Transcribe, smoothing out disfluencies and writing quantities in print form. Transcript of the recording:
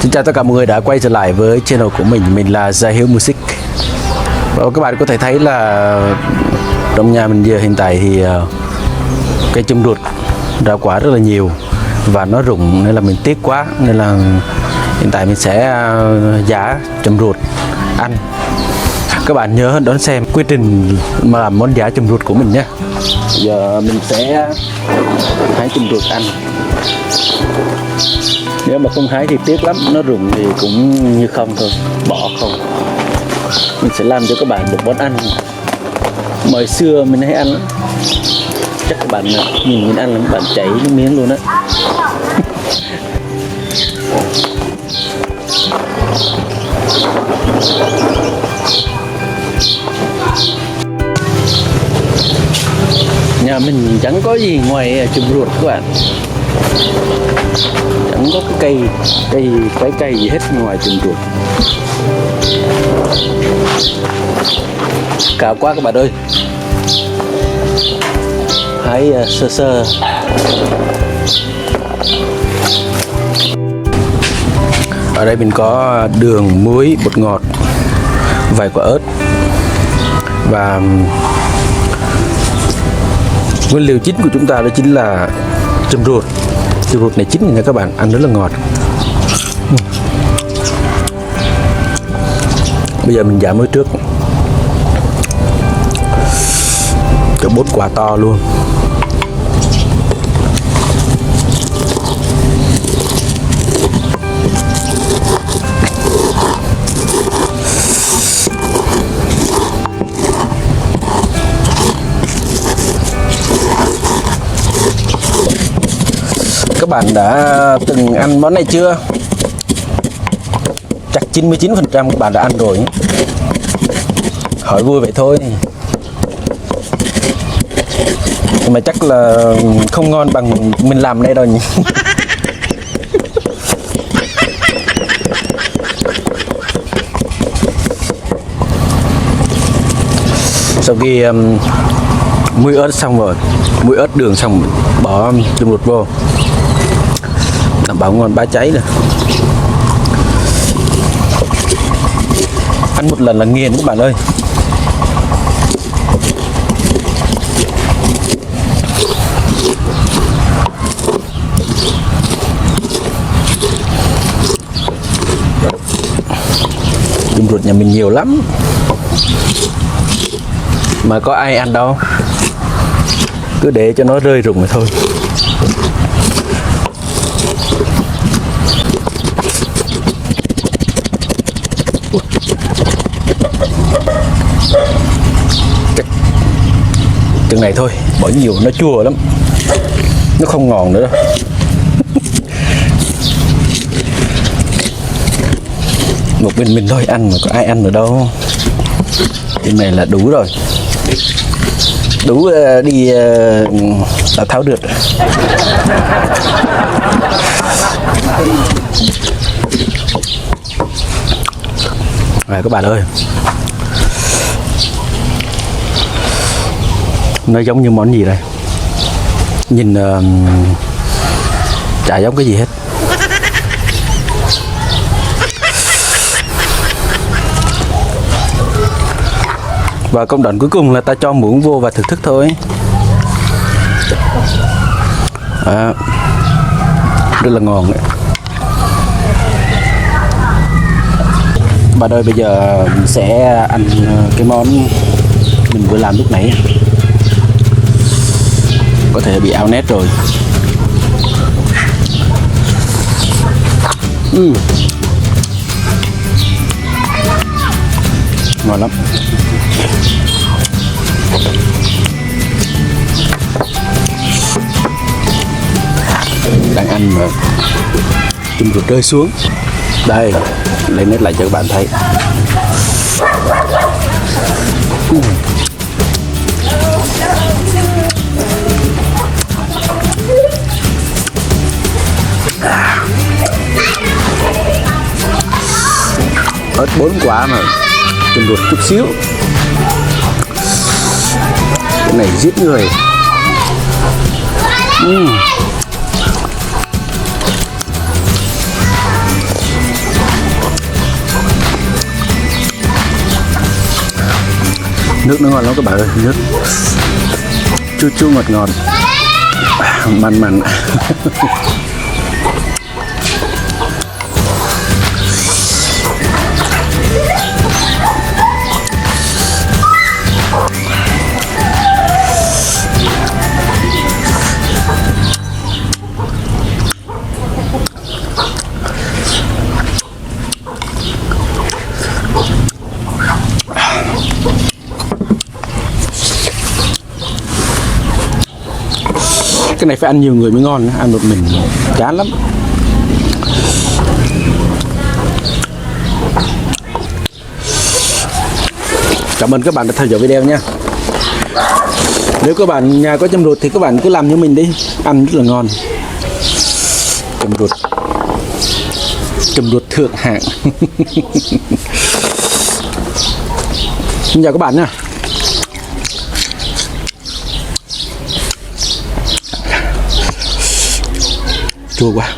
Xin chào tất cả mọi người đã quay trở lại với channel của mình là Gia Hiếu Music. Và các bạn có thể thấy là trong nhà mình giờ hiện tại thì cây chum ruột ra quả rất là nhiều và nó rụng, nên là mình tiếc quá, nên là hiện tại mình sẽ giá chum ruột ăn. Các bạn nhớ đón xem quy trình mà làm món giá chum ruột của mình nhé. Giờ mình sẽ hái chum ruột ăn. Nếu mà không hái thì tiếc lắm, nó rụng thì cũng như không thôi, bỏ không. Mình sẽ làm cho các bạn một món ăn mà xưa mình hay ăn lắm. Chắc các bạn nhìn mình ăn là các bạn chảy nước miếng luôn á. Nhà mình chẳng có gì ngoài chum ruột các bạn, chẳng có cái cây gì hết ngoài chum ruột. Cao quá các bạn ơi, hãy sơ sơ. Ở đây mình có đường, muối, bột ngọt, vài quả ớt và nguyên liệu chính của chúng ta đó chính là chum ruột. Chum ruột này chín nha các bạn, ăn rất là ngọt. Bây giờ mình giảm muối trước, cho 4 quả to luôn. Các bạn đã từng ăn món này chưa? Chắc 99% các bạn đã ăn rồi. Hỏi vui vậy thôi, nhưng mà chắc là không ngon bằng mình làm đây đâu nhỉ. Sau khi muối ớt xong rồi, muối ớt đường xong, bỏ chum ruột vô, đảm bảo ngon bá cháy nè. Ăn một lần là nghiền các bạn ơi. Chum ruột nhà mình nhiều lắm mà có ai ăn đâu, cứ để cho nó rơi rụng mà thôi. Chừng này thôi, bỏ nhiều nó chua lắm, nó không ngon nữa đâu. Một mình thôi ăn mà có ai ăn nữa đâu. Cái này là đủ rồi, đủ đi Tào Tháo được. Rồi các bạn ơi, nó giống như món gì đây? Nhìn chả giống cái gì hết. Và công đoạn cuối cùng là ta cho muỗng vô và thưởng thức thôi. Rất là ngon đấy. Bạn ơi, bây giờ mình sẽ ăn cái món mình vừa làm lúc nãy. Có thể bị ao nét rồi. Ngon lắm. Đang ăn mà chum ruột rơi xuống. Đây, lấy nét lại cho các bạn thấy. ớt 4 quả mà chừng ruột chút xíu, cái này giết người. Nước nó ngon lắm các bạn ơi, nước chua chua ngọt ngọt, mặn mặn. Cái này phải ăn nhiều người mới ngon, ăn một mình chán lắm. Cảm ơn các bạn đã theo dõi video nha. Nếu các bạn nhà có châm ruột thì các bạn cứ làm như mình đi, ăn rất là ngon. Châm ruột thượng hạng. Xin chào các bạn nha. Chua quá.